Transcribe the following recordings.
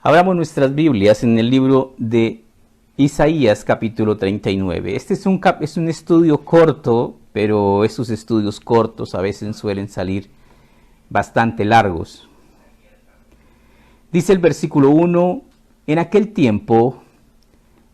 Abramos nuestras Biblias en el libro de Isaías capítulo 39. Este es un estudio corto, pero esos estudios cortos a veces suelen salir bastante largos. Dice el versículo 1, en aquel tiempo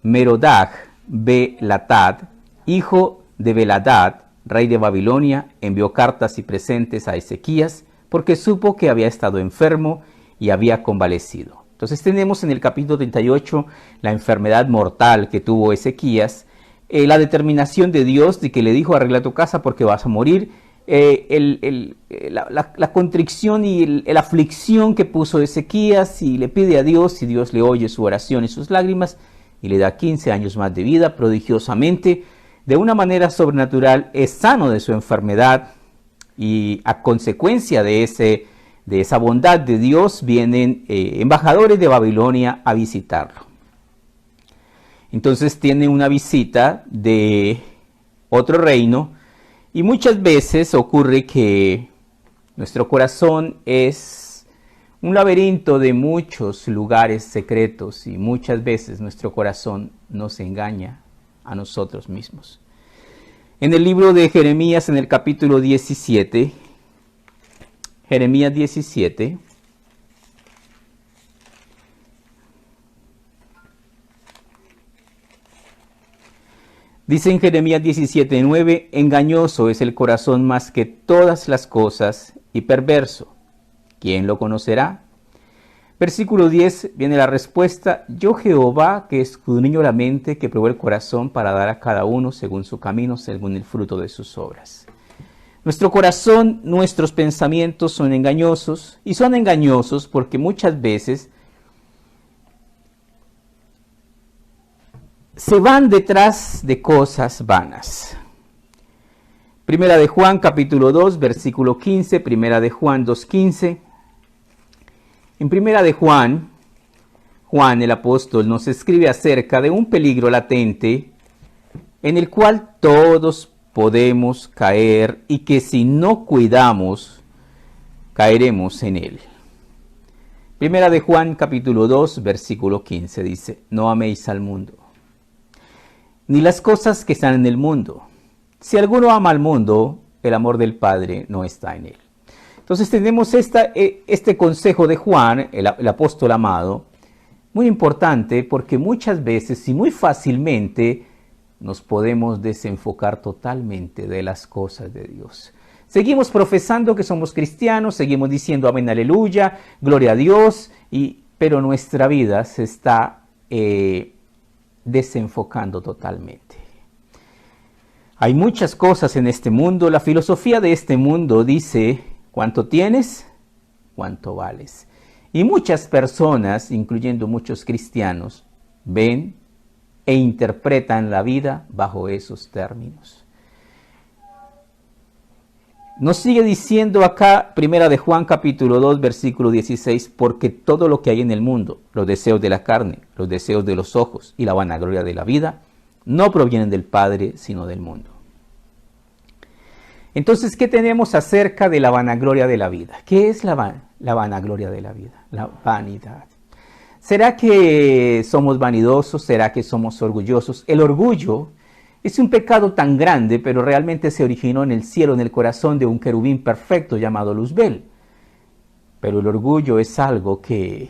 Merodach-Belatad, hijo de Beladad, rey de Babilonia, envió cartas y presentes a Ezequías porque supo que había estado enfermo y había convalecido. Entonces tenemos en el capítulo 38 la enfermedad mortal que tuvo Ezequías, la determinación de Dios de que le dijo: arregla tu casa porque vas a morir, la contrición y la aflicción que puso Ezequías, y le pide a Dios, y Dios le oye su oración y sus lágrimas y le da 15 años más de vida prodigiosamente. De una manera sobrenatural es sano de su enfermedad, y a consecuencia de esa bondad de Dios vienen embajadores de Babilonia a visitarlo. Entonces tiene una visita de otro reino, y muchas veces ocurre que nuestro corazón es un laberinto de muchos lugares secretos, y muchas veces nuestro corazón nos engaña a nosotros mismos. En el libro de Jeremías, en el capítulo 17, Jeremías 17, dice en Jeremías 17:9, engañoso es el corazón más que todas las cosas y perverso. ¿Quién lo conocerá? Versículo 10 viene la respuesta: yo Jehová, que escudriño la mente, que pruebo el corazón para dar a cada uno según su camino, según el fruto de sus obras. Nuestro corazón, nuestros pensamientos son engañosos, y son engañosos porque muchas veces se van detrás de cosas vanas. Primera de Juan capítulo 2 versículo 15, Primera de Juan 2:15. En Primera de Juan, Juan el apóstol nos escribe acerca de un peligro latente en el cual todos podemos caer, y que si no cuidamos, caeremos en él. Primera de Juan capítulo 2 versículo 15 dice: no améis al mundo, ni las cosas que están en el mundo. Si alguno ama al mundo, el amor del Padre no está en él. Entonces tenemos este consejo de Juan, el apóstol amado, muy importante, porque muchas veces y muy fácilmente nos podemos desenfocar totalmente de las cosas de Dios. Seguimos profesando que somos cristianos, seguimos diciendo amén, aleluya, gloria a Dios, pero nuestra vida se está desenfocando totalmente. Hay muchas cosas en este mundo. La filosofía de este mundo dice: ¿cuánto tienes? ¿Cuánto vales? Y muchas personas, incluyendo muchos cristianos, ven e interpretan la vida bajo esos términos. Nos sigue diciendo acá, Primera de Juan capítulo 2, versículo 16, porque todo lo que hay en el mundo, los deseos de la carne, los deseos de los ojos y la vanagloria de la vida, no provienen del Padre, sino del mundo. Entonces, ¿qué tenemos acerca de la vanagloria de la vida? ¿Qué es la vanagloria de la vida? La vanidad. ¿Será que somos vanidosos? ¿Será que somos orgullosos? El orgullo es un pecado tan grande, pero realmente se originó en el cielo, en el corazón de un querubín perfecto llamado Luzbel. Pero el orgullo es algo que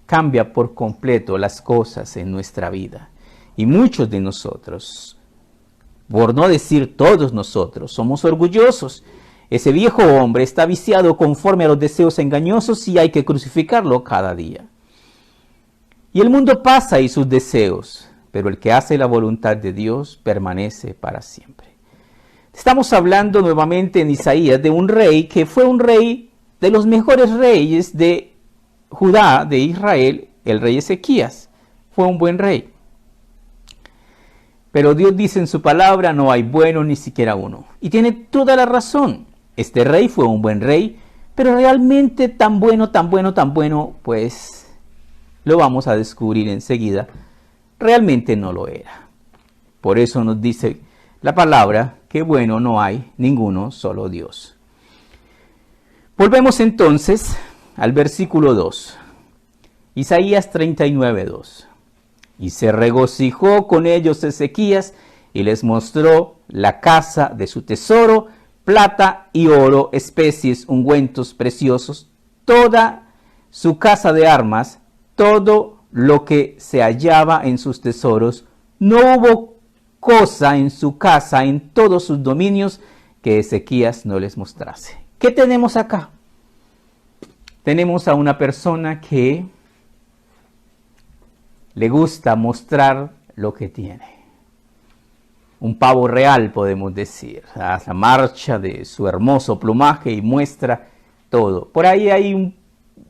cambia por completo las cosas en nuestra vida. Y muchos de nosotros, por no decir todos nosotros, somos orgullosos. Ese viejo hombre está viciado conforme a los deseos engañosos, y hay que crucificarlo cada día. Y el mundo pasa y sus deseos, pero el que hace la voluntad de Dios permanece para siempre. Estamos hablando nuevamente en Isaías de un rey que fue un rey de los mejores reyes de Judá, de Israel, el rey Ezequías. Fue un buen rey. Pero Dios dice en su palabra: no hay bueno ni siquiera uno. Y tiene toda la razón. Este rey fue un buen rey, pero realmente tan bueno, pues lo vamos a descubrir enseguida, realmente no lo era. Por eso nos dice la palabra que bueno no hay ninguno, solo Dios. Volvemos entonces al versículo 2. Isaías 39:2. Y se regocijó con ellos Ezequías y les mostró la casa de su tesoro, plata y oro, especies, ungüentos preciosos, toda su casa de armas, todo lo que se hallaba en sus tesoros. No hubo cosa en su casa, en todos sus dominios, que Ezequías no les mostrase. ¿Qué tenemos acá? Tenemos a una persona que le gusta mostrar lo que tiene. Un pavo real, podemos decir, a la marcha de su hermoso plumaje y muestra todo. Por ahí hay un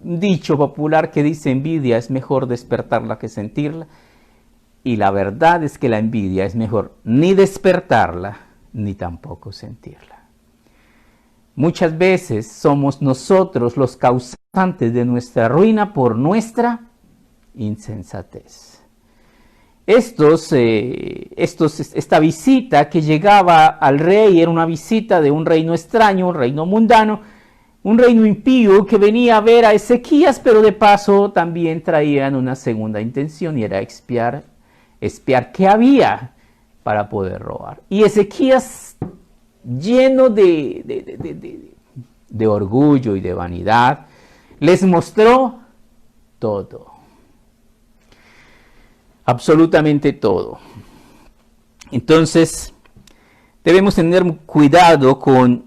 dicho popular que dice: envidia es mejor despertarla que sentirla. Y la verdad es que la envidia es mejor ni despertarla ni tampoco sentirla. Muchas veces somos nosotros los causantes de nuestra ruina por nuestra insensatez. Esta visita que llegaba al rey era una visita de un reino extraño, un reino mundano, un reino impío que venía a ver a Ezequías, pero de paso también traían una segunda intención, y era espiar qué había para poder robar. Y Ezequías, lleno de orgullo y de vanidad, les mostró todo. Absolutamente todo. Entonces, debemos tener cuidado con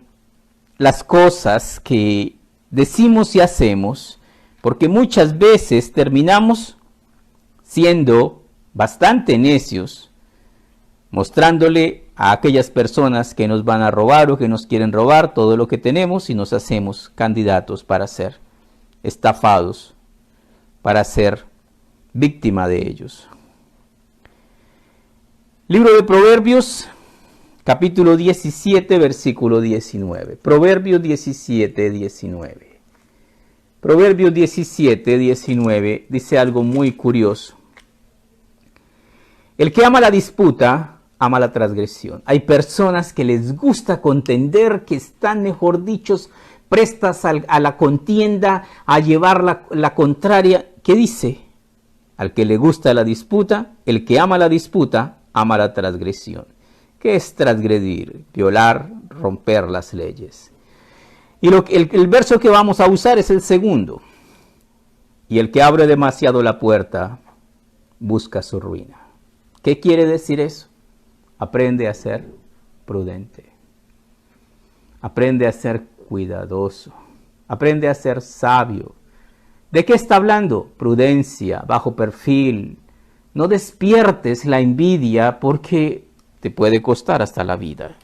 las cosas que decimos y hacemos, porque muchas veces terminamos siendo bastante necios, mostrándole a aquellas personas que nos van a robar o que nos quieren robar todo lo que tenemos, y nos hacemos candidatos para ser estafados, para ser víctima de ellos. Libro de Proverbios, capítulo 17, versículo 19. Proverbios 17, 19. Proverbios 17, 19 dice algo muy curioso. El que ama la disputa, ama la transgresión. Hay personas que les gusta contender, que están, mejor dicho, prestas a la contienda, a llevar la contraria. ¿Qué dice? Al que le gusta la disputa, el que ama la disputa, ama la transgresión. ¿Qué es transgredir? Violar, romper las leyes. Y el verso que vamos a usar es el segundo. Y el que abre demasiado la puerta, busca su ruina. ¿Qué quiere decir eso? Aprende a ser prudente. Aprende a ser cuidadoso. Aprende a ser sabio. ¿De qué está hablando? Prudencia, bajo perfil. No despiertes la envidia, porque te puede costar hasta la vida.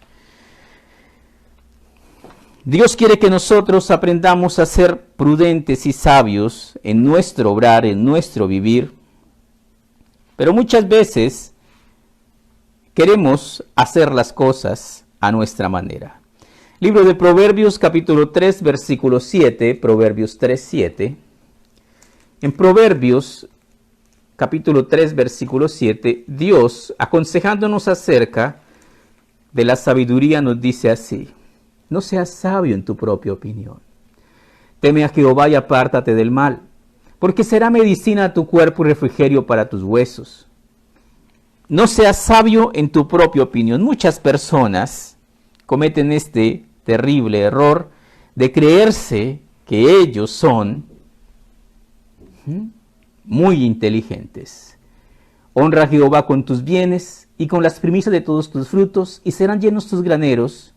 Dios quiere que nosotros aprendamos a ser prudentes y sabios en nuestro obrar, en nuestro vivir. Pero muchas veces queremos hacer las cosas a nuestra manera. Libro de Proverbios, capítulo 3, versículo 7, Proverbios 3, 7. En Proverbios, capítulo 3, versículo 7, Dios, aconsejándonos acerca de la sabiduría, nos dice así: no seas sabio en tu propia opinión. Teme a Jehová y apártate del mal, porque será medicina a tu cuerpo y refrigerio para tus huesos. No seas sabio en tu propia opinión. Muchas personas cometen este terrible error de creerse que ellos son muy inteligentes. Honra a Jehová con tus bienes y con las primicias de todos tus frutos, y serán llenos tus graneros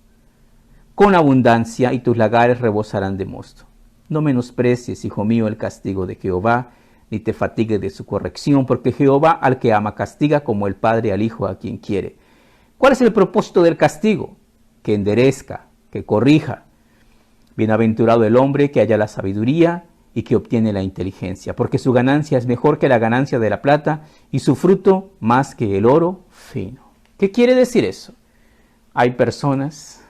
con abundancia, y tus lagares rebosarán de mosto. No menosprecies, hijo mío, el castigo de Jehová, ni te fatigues de su corrección, porque Jehová al que ama castiga, como el padre al hijo a quien quiere. ¿Cuál es el propósito del castigo? Que enderezca, que corrija. Bienaventurado el hombre que halla la sabiduría y que obtiene la inteligencia, porque su ganancia es mejor que la ganancia de la plata, y su fruto más que el oro fino. ¿Qué quiere decir eso? Hay personas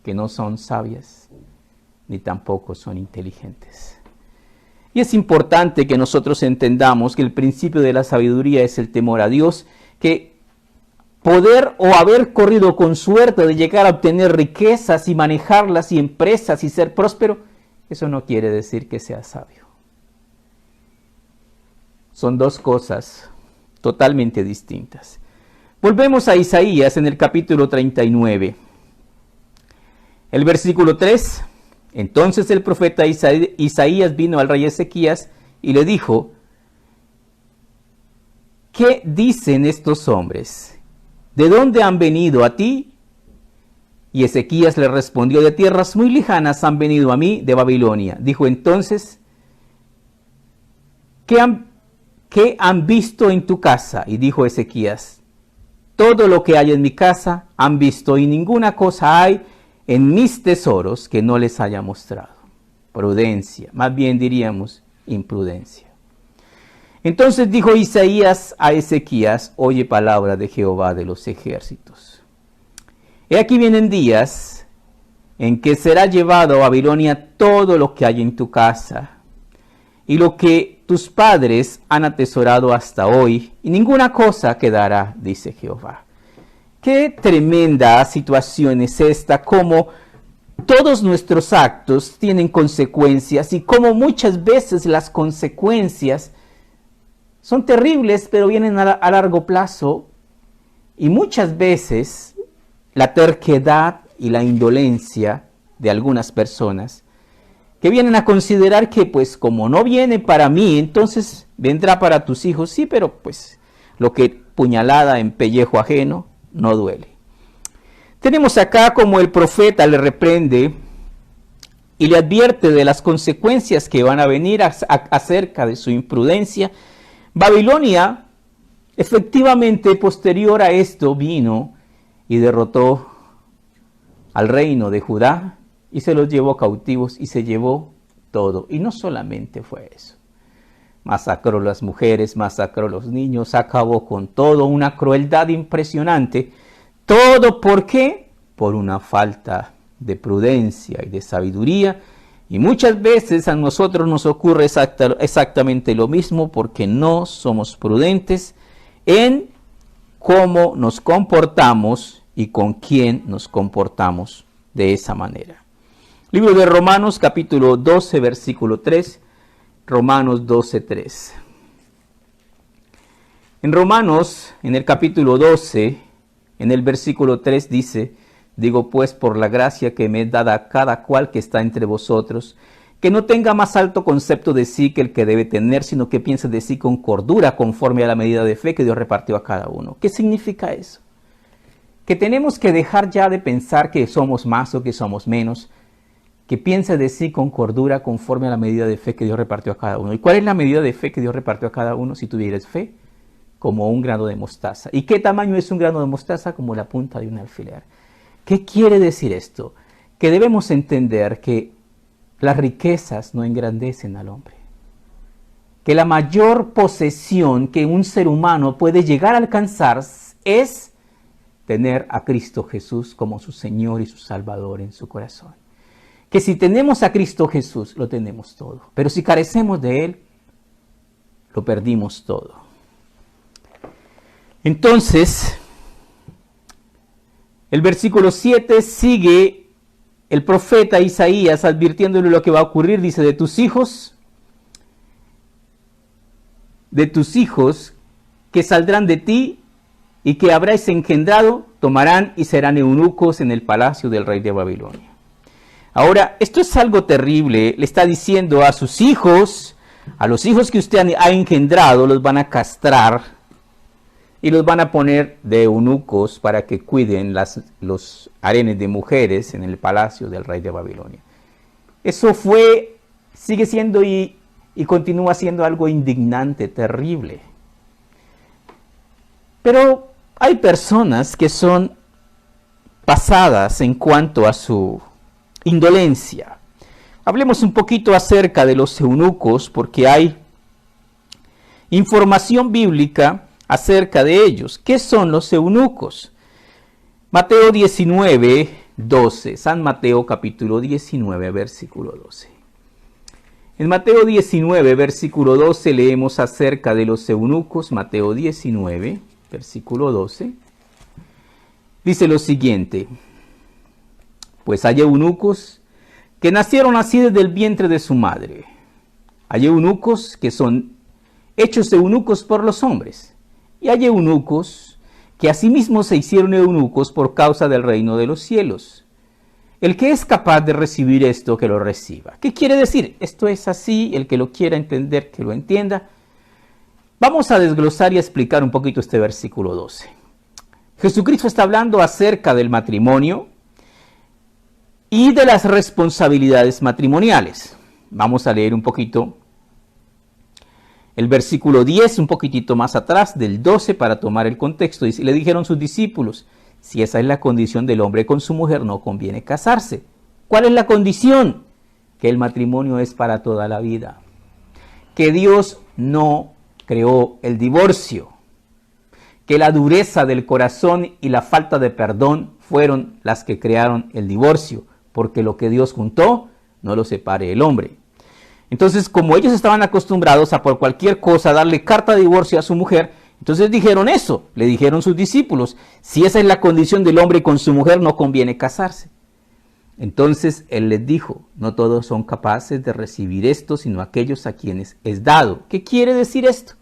que no son sabias, ni tampoco son inteligentes. Y es importante que nosotros entendamos que el principio de la sabiduría es el temor a Dios, que poder o haber corrido con suerte de llegar a obtener riquezas y manejarlas y empresas y ser próspero eso no quiere decir que sea sabio. Son dos cosas totalmente distintas. Volvemos a Isaías en el capítulo 39. El versículo 3. Entonces el profeta Isaías vino al rey Ezequías y le dijo: ¿qué dicen estos hombres? ¿De dónde han venido a ti? Y Ezequías le respondió: de tierras muy lejanas han venido a mí, de Babilonia. Dijo entonces: ¿qué han visto en tu casa? Y dijo Ezequías: todo lo que hay en mi casa han visto, y ninguna cosa hay en mis tesoros que no les haya mostrado. Prudencia, más bien diríamos imprudencia. Entonces dijo Isaías a Ezequías: oye palabra de Jehová de los ejércitos. He aquí vienen días en que será llevado a Babilonia todo lo que hay en tu casa, y lo que tus padres han atesorado hasta hoy, y ninguna cosa quedará, dice Jehová. Qué tremenda situación es esta, como todos nuestros actos tienen consecuencias, y como muchas veces las consecuencias son terribles, pero vienen a largo plazo, y muchas veces la terquedad y la indolencia de algunas personas que vienen a considerar que pues como no viene para mí, entonces vendrá para tus hijos. Sí, pero pues lo que puñalada en pellejo ajeno no duele. Tenemos acá como el profeta le reprende y le advierte de las consecuencias que van a venir acerca de su imprudencia. Babilonia, efectivamente, posterior a esto, vino y derrotó al reino de Judá y se los llevó cautivos y se llevó todo. Y no solamente fue eso. Masacró las mujeres, masacró los niños, acabó con todo, una crueldad impresionante. ¿Todo por qué? Por una falta de prudencia y de sabiduría. Y muchas veces a nosotros nos ocurre exactamente lo mismo, porque no somos prudentes en cómo nos comportamos y con quién nos comportamos de esa manera. Libro de Romanos, capítulo 12, versículo 3. Romanos 12, 3. En Romanos, en el capítulo 12, en el versículo 3 dice: digo pues por la gracia que me es dada a cada cual que está entre vosotros, que no tenga más alto concepto de sí que el que debe tener, sino que piense de sí con cordura, conforme a la medida de fe que Dios repartió a cada uno. ¿Qué significa eso? Que tenemos que dejar ya de pensar que somos más o que somos menos, que piense de sí con cordura, conforme a la medida de fe que Dios repartió a cada uno. ¿Y cuál es la medida de fe que Dios repartió a cada uno? Si tuvieres fe, como un grano de mostaza. ¿Y qué tamaño es un grano de mostaza? Como la punta de un alfiler. ¿Qué quiere decir esto? Que debemos entender que las riquezas no engrandecen al hombre. Que la mayor posesión que un ser humano puede llegar a alcanzar es tener a Cristo Jesús como su Señor y su Salvador en su corazón. Que si tenemos a Cristo Jesús, lo tenemos todo. Pero si carecemos de Él, lo perdimos todo. Entonces, el versículo 7 sigue el profeta Isaías advirtiéndole lo que va a ocurrir. Dice: de tus hijos que saldrán de ti y que habráis engendrado, tomarán y serán eunucos en el palacio del rey de Babilonia. Ahora, esto es algo terrible. Le está diciendo a sus hijos, a los hijos que usted ha engendrado, los van a castrar y los van a poner de eunucos para que cuiden los harenes de mujeres en el palacio del rey de Babilonia. Eso sigue siendo y continúa siendo algo indignante, terrible. Pero hay personas que son pasadas en cuanto a su indolencia. Hablemos un poquito acerca de los eunucos, porque hay información bíblica acerca de ellos. ¿Qué son los eunucos? Mateo 19, 12. San Mateo capítulo 19, versículo 12. En Mateo 19, versículo 12 leemos acerca de los eunucos. Mateo 19, versículo 12. Dice lo siguiente: pues hay eunucos que nacieron así desde el vientre de su madre. Hay eunucos que son hechos eunucos por los hombres, y hay eunucos que asimismo se hicieron eunucos por causa del reino de los cielos. El que es capaz de recibir esto, que lo reciba. ¿Qué quiere decir? Esto es así, el que lo quiera entender, que lo entienda. Vamos a desglosar y a explicar un poquito este versículo 12. Jesucristo está hablando acerca del matrimonio y de las responsabilidades matrimoniales. Vamos a leer un poquito el versículo 10, un poquitito más atrás, del 12, para tomar el contexto. Dice, le dijeron sus discípulos, si esa es la condición del hombre con su mujer, no conviene casarse. ¿Cuál es la condición? Que el matrimonio es para toda la vida. Que Dios no creó el divorcio. Que la dureza del corazón y la falta de perdón fueron las que crearon el divorcio. Porque lo que Dios juntó, no lo separe el hombre. Entonces, como ellos estaban acostumbrados a por cualquier cosa darle carta de divorcio a su mujer, entonces dijeron eso, le dijeron sus discípulos, si esa es la condición del hombre con su mujer, no conviene casarse. Entonces él les dijo, no todos son capaces de recibir esto, sino aquellos a quienes es dado. ¿Qué quiere decir esto?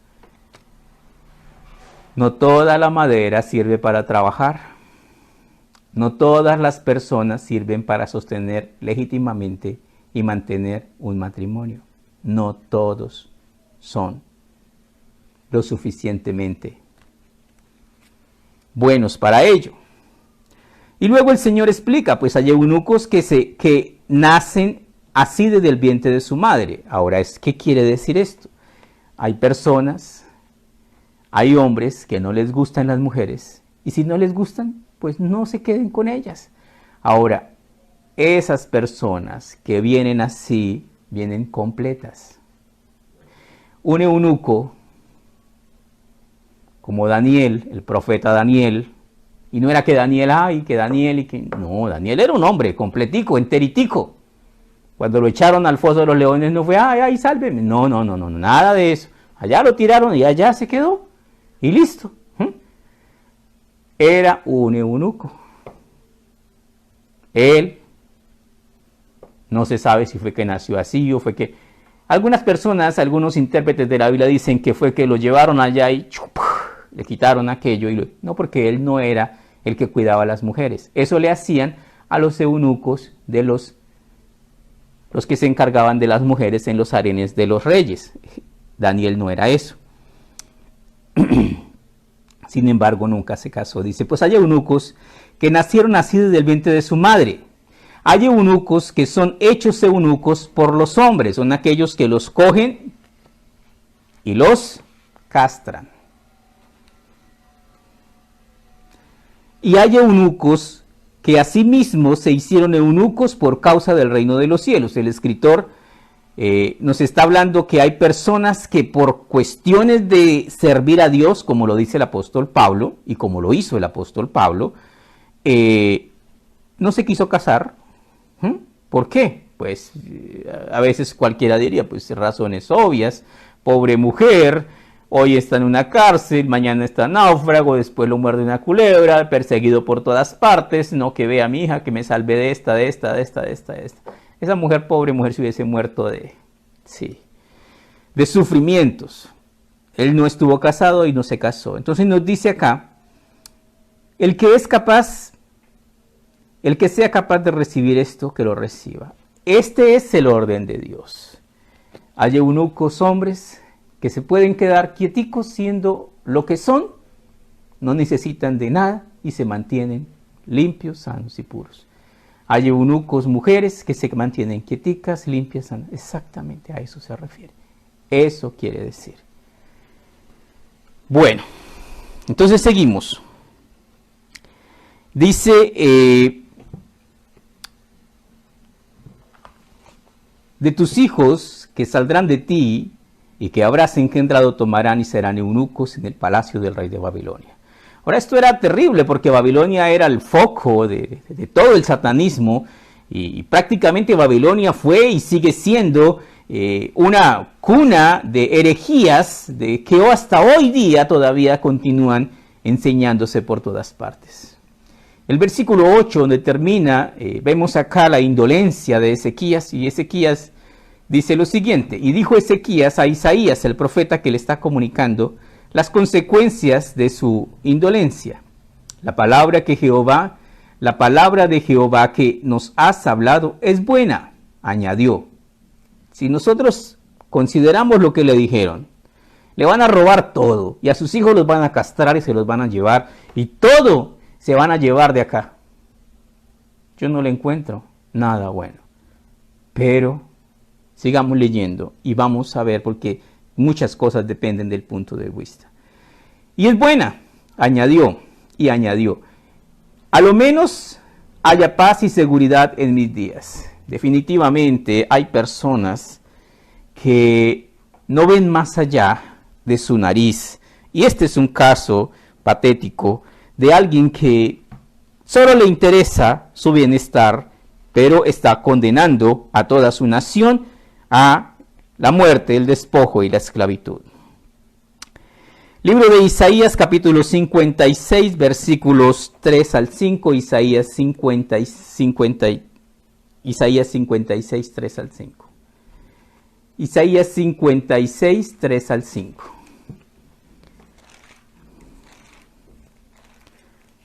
No toda la madera sirve para trabajar. No todas las personas sirven para sostener legítimamente y mantener un matrimonio. No todos son lo suficientemente buenos para ello. Y luego el Señor explica, pues hay eunucos que nacen así desde el vientre de su madre. Ahora, ¿qué quiere decir esto? Hay personas, hay hombres que no les gustan las mujeres, y si no les gustan, pues no se queden con ellas. Ahora, esas personas que vienen así, vienen completas. Un eunuco, como Daniel, el profeta Daniel, y no era que Daniel, no, Daniel era un hombre completico, enteritico. Cuando lo echaron al foso de los leones no fue, ay, sálveme, no, nada de eso. Allá lo tiraron y allá se quedó, y listo. Era un eunuco. Él, no se sabe si fue que nació así o fue que... Algunas personas, algunos intérpretes de la Biblia dicen que fue que lo llevaron allá y le quitaron aquello. No, porque él no era el que cuidaba a las mujeres. Eso le hacían a los eunucos de los que se encargaban de las mujeres en los harenes de los reyes. Daniel no era eso. Sin embargo, nunca se casó. Dice, pues hay eunucos que nacieron así desde el vientre de su madre. Hay eunucos que son hechos eunucos por los hombres. Son aquellos que los cogen y los castran. Y hay eunucos que asimismo se hicieron eunucos por causa del reino de los cielos. El escritor nos está hablando que hay personas que por cuestiones de servir a Dios, como lo dice el apóstol Pablo, y como lo hizo el apóstol Pablo, no se quiso casar. ¿Por qué? Pues a veces cualquiera diría, pues razones obvias, pobre mujer, hoy está en una cárcel, mañana está náufrago, después lo muerde una culebra, perseguido por todas partes, no que vea a mi hija que me salve de esta. Esa mujer, pobre mujer, se hubiese muerto de sufrimientos. Él no estuvo casado y no se casó. Entonces nos dice acá, el que es capaz, el que sea capaz de recibir esto, que lo reciba. Este es el orden de Dios. Hay eunucos hombres que se pueden quedar quieticos siendo lo que son, no necesitan de nada y se mantienen limpios, sanos y puros. Hay eunucos mujeres que se mantienen quieticas, limpias, sanas. Exactamente a eso se refiere. Eso quiere decir. Bueno, entonces seguimos. Dice, de tus hijos que saldrán de ti y que habrás engendrado tomarán y serán eunucos en el palacio del rey de Babilonia. Ahora, esto era terrible porque Babilonia era el foco de todo el satanismo y prácticamente Babilonia fue y sigue siendo una cuna de herejías que hasta hoy día todavía continúan enseñándose por todas partes. El versículo 8, donde termina, vemos acá la indolencia de Ezequías, y Ezequías dice lo siguiente: y dijo Ezequías a Isaías, el profeta, que le está comunicando las consecuencias de su indolencia. La palabra de Jehová que nos has hablado es buena, añadió. Si nosotros consideramos lo que le dijeron, le van a robar todo, y a sus hijos los van a castrar y se los van a llevar, y todo se van a llevar de acá. Yo no le encuentro nada bueno. Pero sigamos leyendo y vamos a ver, porque muchas cosas dependen del punto de vista. Y es buena, añadió, y añadió: a lo menos haya paz y seguridad en mis días. Definitivamente hay personas que no ven más allá de su nariz. Y este es un caso patético de alguien que solo le interesa su bienestar, pero está condenando a toda su nación a la muerte, el despojo y la esclavitud. Libro de Isaías, capítulo 56, versículos 3 al 5, Isaías 56, 3 al 5. Isaías 56, 3 al 5.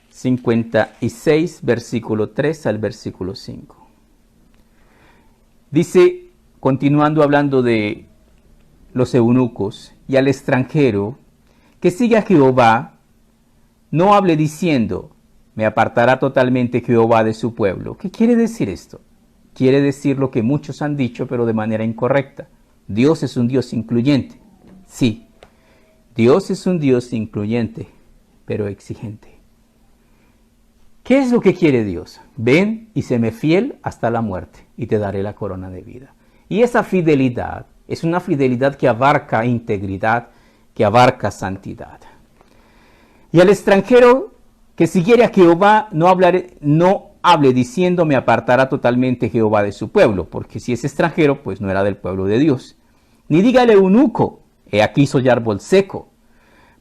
56, versículo 3 al versículo 5. Dice, continuando hablando de los eunucos: y al extranjero que siga a Jehová, no hable diciendo: me apartará totalmente Jehová de su pueblo. ¿Qué quiere decir esto? Quiere decir lo que muchos han dicho, pero de manera incorrecta. Dios es un Dios incluyente. Sí, Dios es un Dios incluyente, pero exigente. ¿Qué es lo que quiere Dios? Ven y séme fiel hasta la muerte, y te daré la corona de vida. Y esa fidelidad es una fidelidad que abarca integridad, que abarca santidad. Y al extranjero que siguiere a Jehová, no hable diciendo: me apartará totalmente Jehová de su pueblo, porque si es extranjero, pues no era del pueblo de Dios. Ni diga al eunuco: he aquí soy árbol seco.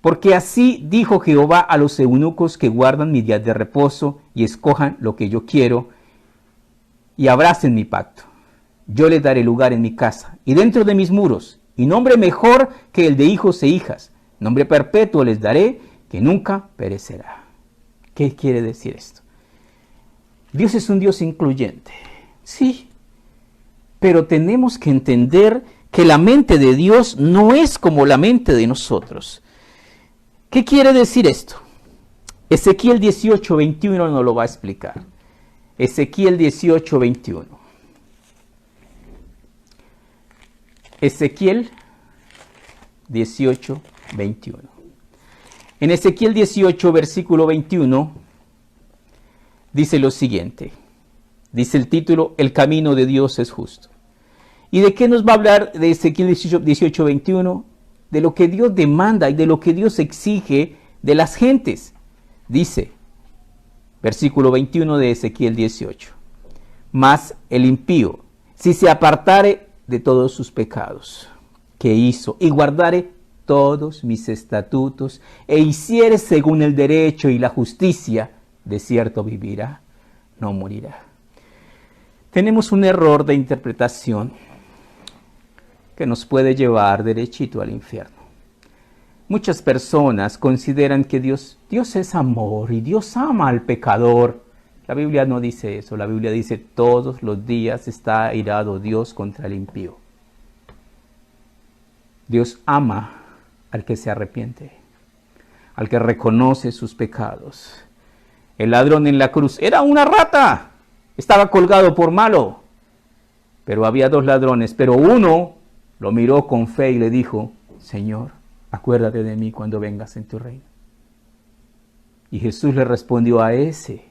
Porque así dijo Jehová a los eunucos que guardan mi día de reposo y escojan lo que yo quiero y abracen mi pacto. Yo les daré lugar en mi casa y dentro de mis muros, y nombre mejor que el de hijos e hijas. Nombre perpetuo les daré, que nunca perecerá. ¿Qué quiere decir esto? Dios es un Dios incluyente. Sí, pero tenemos que entender que la mente de Dios no es como la mente de nosotros. ¿Qué quiere decir esto? Ezequiel 18, 21 nos lo va a explicar. Ezequiel 18, 21. Ezequiel 18, 21. En Ezequiel 18, versículo 21, dice lo siguiente. Dice el título: el camino de Dios es justo. ¿Y de qué nos va a hablar de Ezequiel 18, 21? De lo que Dios demanda y de lo que Dios exige de las gentes. Dice, versículo 21 de Ezequiel 18: mas el impío, si se apartare de todos sus pecados que hizo, y guardare todos mis estatutos, e hiciere según el derecho y la justicia, de cierto vivirá, no morirá. Tenemos un error de interpretación que nos puede llevar derechito al infierno. Muchas personas consideran que Dios es amor y Dios ama al pecador. La Biblia no dice eso. La Biblia dice: todos los días está airado Dios contra el impío. Dios ama al que se arrepiente, al que reconoce sus pecados. El ladrón en la cruz era una rata, estaba colgado por malo, pero había dos ladrones, pero uno lo miró con fe y le dijo: Señor, acuérdate de mí cuando vengas en tu reino. Y Jesús le respondió a ese: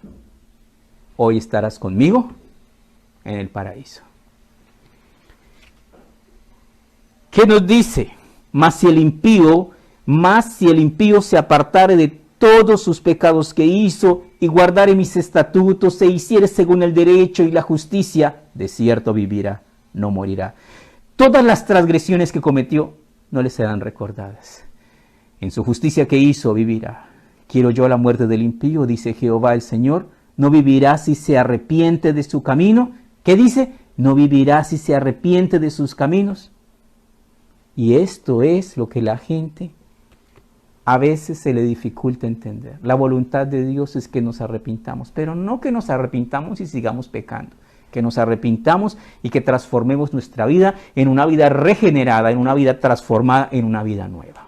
hoy estarás conmigo en el paraíso. ¿Qué nos dice? Mas si el impío se apartare de todos sus pecados que hizo y guardare mis estatutos e hiciere según el derecho y la justicia, de cierto vivirá, no morirá. Todas las transgresiones que cometió no le serán recordadas. En su justicia que hizo vivirá. Quiero yo la muerte del impío, dice Jehová el Señor, ¿No vivirá si se arrepiente de su camino? ¿Qué dice? ¿No vivirá si se arrepiente de sus caminos? Y esto es lo que la gente a veces se le dificulta entender. La voluntad de Dios es que nos arrepintamos, pero no que nos arrepintamos y sigamos pecando. Que nos arrepintamos y que transformemos nuestra vida en una vida regenerada, en una vida transformada, en una vida nueva.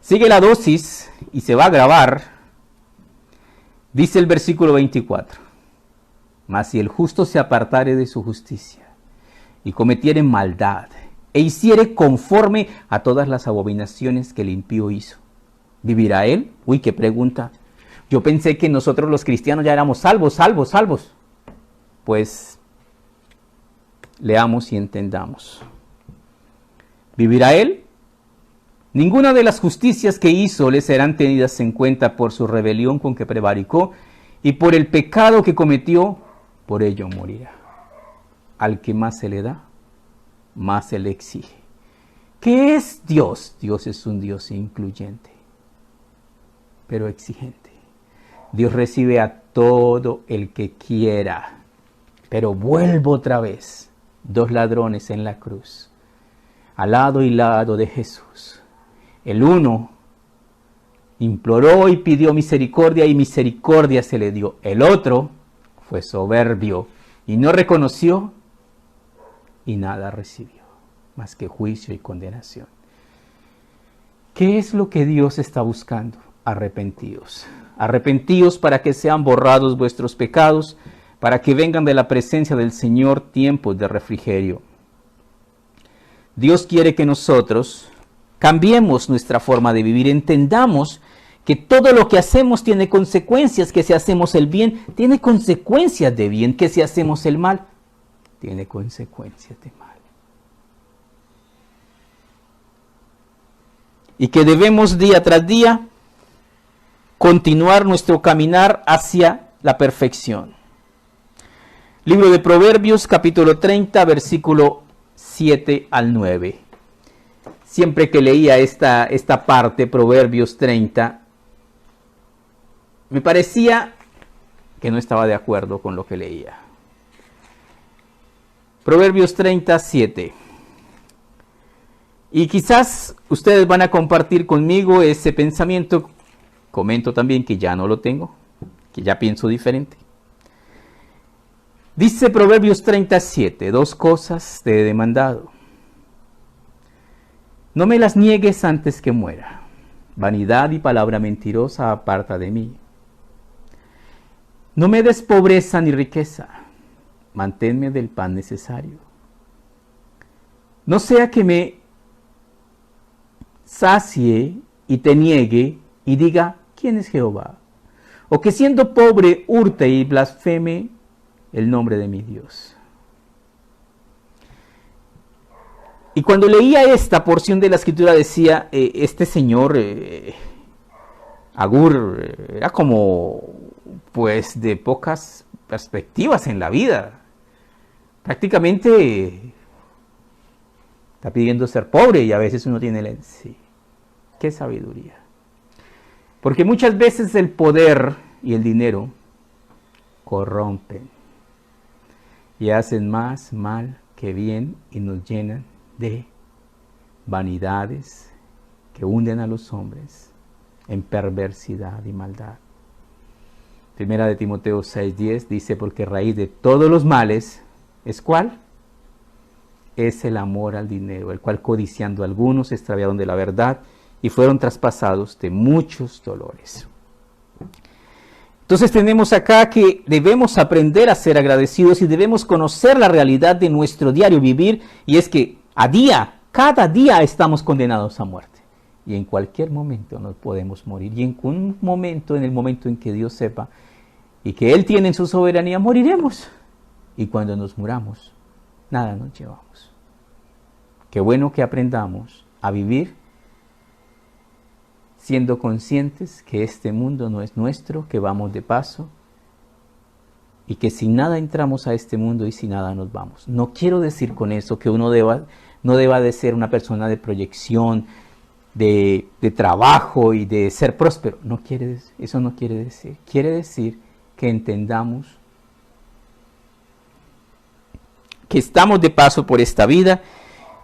Sigue la dosis y se va a grabar. Dice el versículo 24. Mas si el justo se apartare de su justicia y cometiere maldad e hiciere conforme a todas las abominaciones que el impío hizo, ¿vivirá él? Uy, qué pregunta. Yo pensé que nosotros los cristianos ya éramos salvos. Pues leamos y entendamos. ¿Vivirá él? Ninguna de las justicias que hizo le serán tenidas en cuenta por su rebelión con que prevaricó y por el pecado que cometió, por ello morirá. Al que más se le da, más se le exige. ¿Qué es Dios? Dios es un Dios incluyente, pero exigente. Dios recibe a todo el que quiera. Pero vuelvo otra vez. 2 ladrones en la cruz, al lado y lado de Jesús. El uno imploró y pidió misericordia y misericordia se le dio. El otro fue soberbio y no reconoció y nada recibió, más que juicio y condenación. ¿Qué es lo que Dios está buscando? Arrepentíos. Arrepentíos para que sean borrados vuestros pecados, para que vengan de la presencia del Señor tiempos de refrigerio. Dios quiere que nosotros cambiemos nuestra forma de vivir, entendamos que todo lo que hacemos tiene consecuencias, que si hacemos el bien, tiene consecuencias de bien, que si hacemos el mal, tiene consecuencias de mal. Y que debemos día tras día continuar nuestro caminar hacia la perfección. Libro de Proverbios, capítulo 30, versículo 7 al 9. Siempre que leía esta parte, Proverbios 30, me parecía que no estaba de acuerdo con lo que leía. Proverbios 37. Y quizás ustedes van a compartir conmigo ese pensamiento. Comento también que ya no lo tengo, que ya pienso diferente. Dice Proverbios 37, 2 cosas te he demandado. No me las niegues antes que muera. Vanidad y palabra mentirosa aparta de mí. No me des pobreza ni riqueza. Manténme del pan necesario. No sea que me sacie y te niegue y diga, ¿quién es Jehová? O que siendo pobre hurte y blasfeme el nombre de mi Dios. Y cuando leía esta porción de la escritura decía, este señor Agur era como pues de pocas perspectivas en la vida. Prácticamente está pidiendo ser pobre y a veces uno tiene el sí. Qué sabiduría. Porque muchas veces el poder y el dinero corrompen y hacen más mal que bien y nos llenan de vanidades que hunden a los hombres en perversidad y maldad. Primera de Timoteo 6:10 dice, porque raíz de todos los males, ¿es cuál? Es el amor al dinero, el cual codiciando algunos se extraviaron de la verdad y fueron traspasados de muchos dolores. Entonces tenemos acá que debemos aprender a ser agradecidos y debemos conocer la realidad de nuestro diario vivir, y es que cada día estamos condenados a muerte. Y en cualquier momento nos podemos morir. Y en el momento en que Dios sepa y que Él tiene en su soberanía, moriremos. Y cuando nos muramos, nada nos llevamos. Qué bueno que aprendamos a vivir siendo conscientes que este mundo no es nuestro, que vamos de paso y que sin nada entramos a este mundo y sin nada nos vamos. No quiero decir con eso que uno no deba de ser una persona de proyección, de trabajo y de ser próspero. No quiere, eso no quiere decir. Quiere decir que entendamos que estamos de paso por esta vida,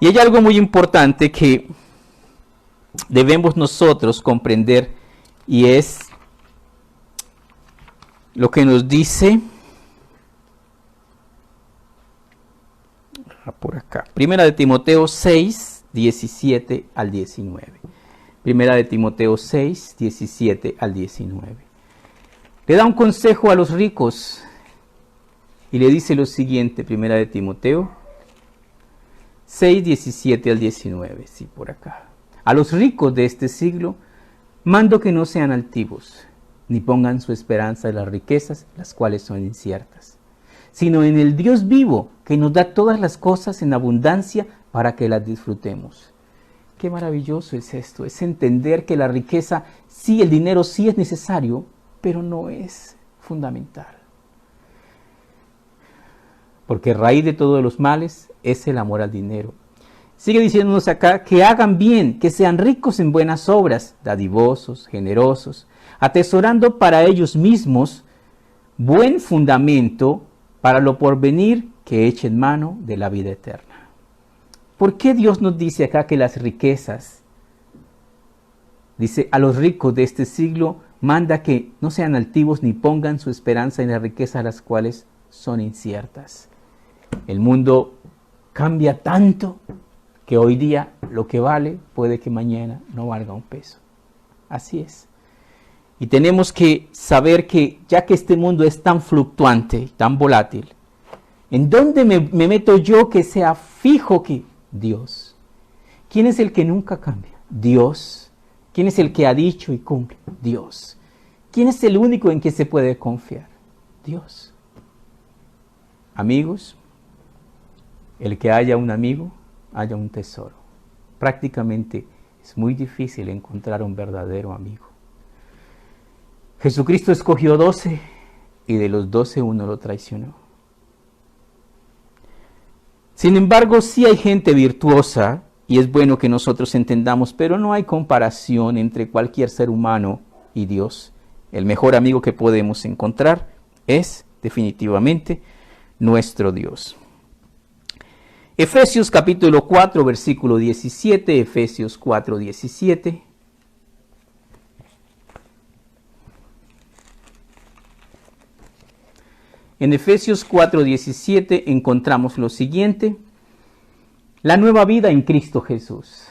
y hay algo muy importante que debemos nosotros comprender, y es lo que nos dice por acá, Primera de Timoteo 6, 17 al 19. Primera de Timoteo 6, 17 al 19. Le da un consejo a los ricos y le dice lo siguiente, Primera de Timoteo 6, 17 al 19, sí, por acá. A los ricos de este siglo mando que no sean altivos, ni pongan su esperanza en las riquezas, las cuales son inciertas, sino en el Dios vivo, que nos da todas las cosas en abundancia para que las disfrutemos. Qué maravilloso es esto, es entender que la riqueza, sí, el dinero sí es necesario, pero no es fundamental. Porque raíz de todos los males es el amor al dinero. Sigue diciéndonos acá que hagan bien, que sean ricos en buenas obras, dadivosos, generosos, atesorando para ellos mismos buen fundamento para lo porvenir, que echen mano de la vida eterna. ¿Por qué Dios nos dice acá que las riquezas, dice a los ricos de este siglo, manda que no sean altivos ni pongan su esperanza en las riquezas, las cuales son inciertas? El mundo cambia tanto que hoy día lo que vale puede que mañana no valga un peso. Así es. Y tenemos que saber que ya que este mundo es tan fluctuante, tan volátil, ¿en dónde me meto yo que sea fijo? Que Dios. ¿Quién es el que nunca cambia? Dios. ¿Quién es el que ha dicho y cumple? Dios. ¿Quién es el único en que se puede confiar? Dios. Amigos, el que haya un amigo, haya un tesoro. Prácticamente es muy difícil encontrar un verdadero amigo. Jesucristo escogió 12 y de los 12 uno lo traicionó. Sin embargo, sí hay gente virtuosa y es bueno que nosotros entendamos, pero no hay comparación entre cualquier ser humano y Dios. El mejor amigo que podemos encontrar es definitivamente nuestro Dios. Efesios capítulo 4, versículo 17, Efesios 4, 17. En Efesios 4, 17 encontramos lo siguiente: la nueva vida en Cristo Jesús.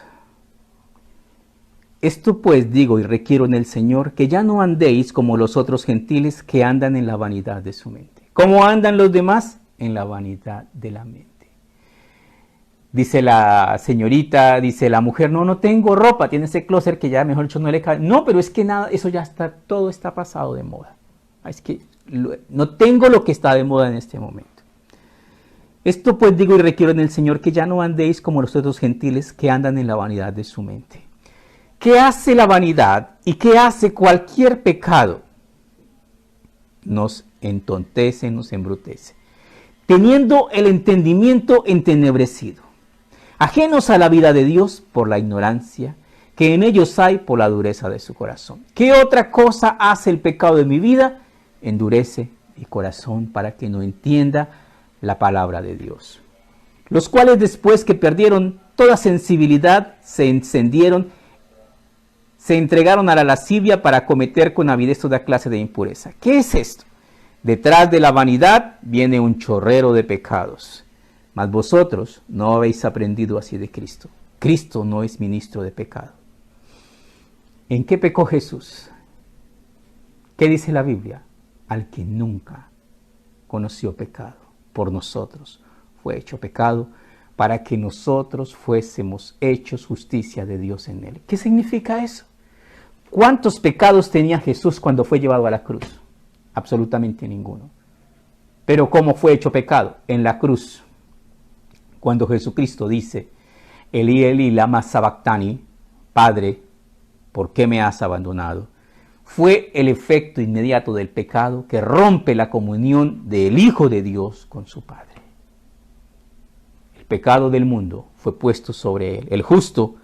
Esto pues digo y requiero en el Señor, que ya no andéis como los otros gentiles que andan en la vanidad de su mente. ¿Cómo andan los demás? En la vanidad de la mente. Dice la señorita, dice la mujer, no tengo ropa, tiene ese closet que ya mejor dicho no le cabe. No, pero es que nada, eso ya está, todo está pasado de moda. Es que no tengo lo que está de moda en este momento. Esto pues digo y requiero en el Señor, que ya no andéis como los otros gentiles que andan en la vanidad de su mente. ¿Qué hace la vanidad y qué hace cualquier pecado? Nos entontece, nos embrutece, teniendo el entendimiento entenebrecido, ajenos a la vida de Dios por la ignorancia que en ellos hay por la dureza de su corazón. ¿Qué otra cosa hace el pecado de mi vida? Endurece mi corazón para que no entienda la palabra de Dios. Los cuales después que perdieron toda sensibilidad, se encendieron, se entregaron a la lascivia para cometer con avidez toda clase de impureza. ¿Qué es esto? Detrás de la vanidad viene un chorrero de pecados. Mas vosotros no habéis aprendido así de Cristo. Cristo no es ministro de pecado. ¿En qué pecó Jesús? ¿Qué dice la Biblia? Al que nunca conoció pecado, por nosotros fue hecho pecado, para que nosotros fuésemos hechos justicia de Dios en él. ¿Qué significa eso? ¿Cuántos pecados tenía Jesús cuando fue llevado a la cruz? Absolutamente ninguno. Pero ¿cómo fue hecho pecado? En la cruz. Cuando Jesucristo dice, Elí, Elí, lama sabactani, Padre, ¿por qué me has abandonado? Fue el efecto inmediato del pecado que rompe la comunión del Hijo de Dios con su Padre. El pecado del mundo fue puesto sobre él, el justo,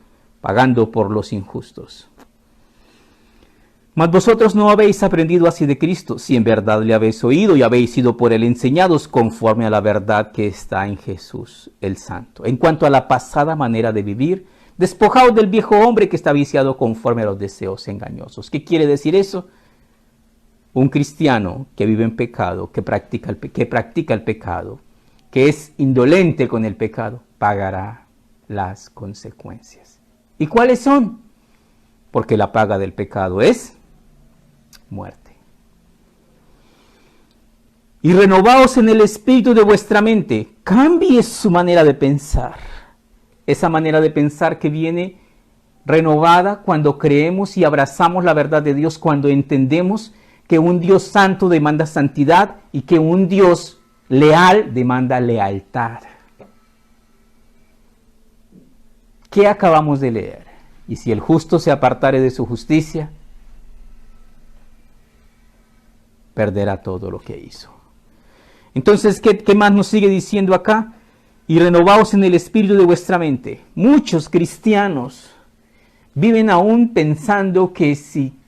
pagando por los injustos. Mas vosotros no habéis aprendido así de Cristo, si en verdad le habéis oído y habéis sido por él enseñados conforme a la verdad que está en Jesús el Santo. En cuanto a la pasada manera de vivir, despojaos del viejo hombre que está viciado conforme a los deseos engañosos. ¿Qué quiere decir eso? Un cristiano que vive en pecado, que practica el pecado, que es indolente con el pecado, pagará las consecuencias. ¿Y cuáles son? Porque la paga del pecado es muerte. Y renovaos en el espíritu de vuestra mente. Cambie su manera de pensar. Esa manera de pensar que viene renovada cuando creemos y abrazamos la verdad de Dios, cuando entendemos que un Dios santo demanda santidad y que un Dios leal demanda lealtad. ¿Qué acabamos de leer? Y si el justo se apartare de su justicia, perderá todo lo que hizo. Entonces, ¿qué más nos sigue diciendo acá? Y renovaos en el espíritu de vuestra mente. Muchos cristianos viven aún pensando que si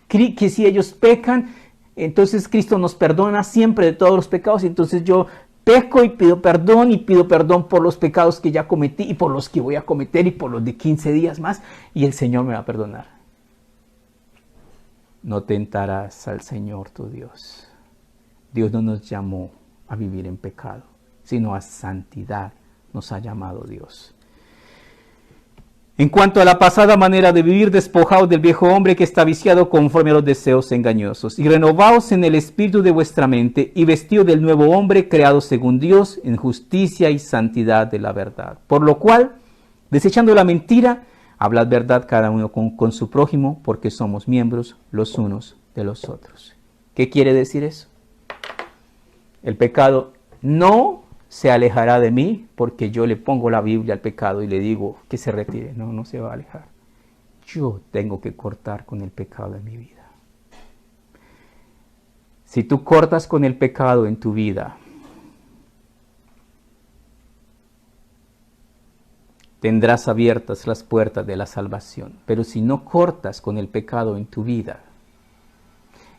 ellos pecan, entonces Cristo nos perdona siempre de todos los pecados. Entonces yo peco y pido perdón por los pecados que ya cometí y por los que voy a cometer y por los de 15 días más, y el Señor me va a perdonar. No tentarás al Señor tu Dios. Dios no nos llamó a vivir en pecado, sino a santidad nos ha llamado Dios. En cuanto a la pasada manera de vivir, despojaos del viejo hombre que está viciado conforme a los deseos engañosos, y renovaos en el espíritu de vuestra mente, y vestido del nuevo hombre creado según Dios, en justicia y santidad de la verdad. Por lo cual, desechando la mentira, hablad verdad cada uno con su prójimo, porque somos miembros los unos de los otros. ¿Qué quiere decir eso? El pecado no se alejará de mí porque yo le pongo la Biblia al pecado y le digo que se retire. No, no se va a alejar. Yo tengo que cortar con el pecado en mi vida. Si tú cortas con el pecado en tu vida, tendrás abiertas las puertas de la salvación. Pero si no cortas con el pecado en tu vida,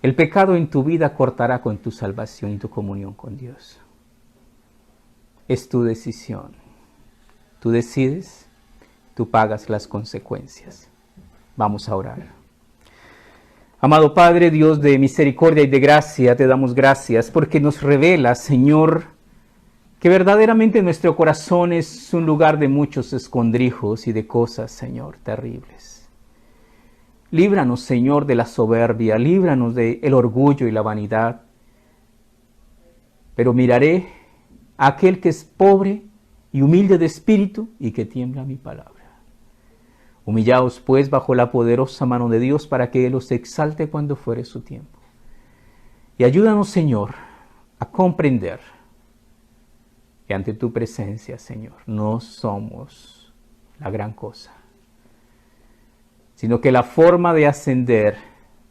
el pecado en tu vida cortará con tu salvación y tu comunión con Dios. Es tu decisión. Tú decides, tú pagas las consecuencias. Vamos a orar. Amado Padre, Dios de misericordia y de gracia, te damos gracias porque nos revelas, Señor, que verdaderamente nuestro corazón es un lugar de muchos escondrijos y de cosas, Señor, terribles. Líbranos, Señor, de la soberbia, líbranos del orgullo y la vanidad. Pero miraré a aquel que es pobre y humilde de espíritu y que tiembla mi palabra. Humillaos, pues, bajo la poderosa mano de Dios para que Él os exalte cuando fuere su tiempo. Y ayúdanos, Señor, a comprender que ante tu presencia, Señor, no somos la gran cosa, sino que la forma de ascender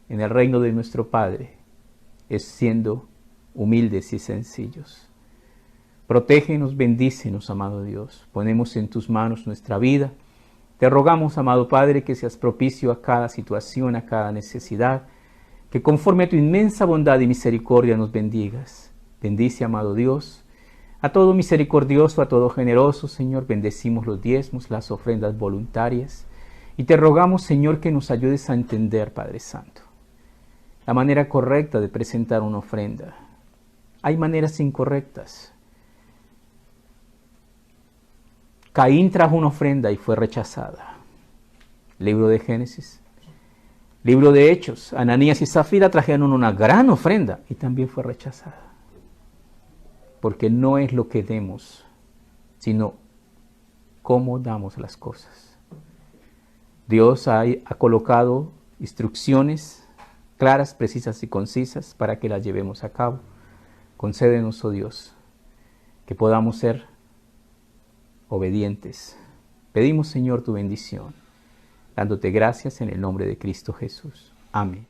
en el reino de nuestro Padre es siendo humildes y sencillos. Protégenos, bendícenos, amado Dios. Ponemos en tus manos nuestra vida. Te rogamos, amado Padre, que seas propicio a cada situación, a cada necesidad, que conforme a tu inmensa bondad y misericordia nos bendigas. Bendice, amado Dios, a todo misericordioso, a todo generoso, Señor. Bendecimos los diezmos, las ofrendas voluntarias. Y te rogamos, Señor, que nos ayudes a entender, Padre Santo, la manera correcta de presentar una ofrenda. Hay maneras incorrectas. Caín trajo una ofrenda y fue rechazada. Libro de Génesis. Libro de Hechos. Ananías y Zafira trajeron una gran ofrenda y también fue rechazada. Porque no es lo que demos, sino cómo damos las cosas. Dios ha colocado instrucciones claras, precisas y concisas para que las llevemos a cabo. Concédenos, oh Dios, que podamos ser obedientes. Pedimos, Señor, tu bendición, dándote gracias en el nombre de Cristo Jesús. Amén.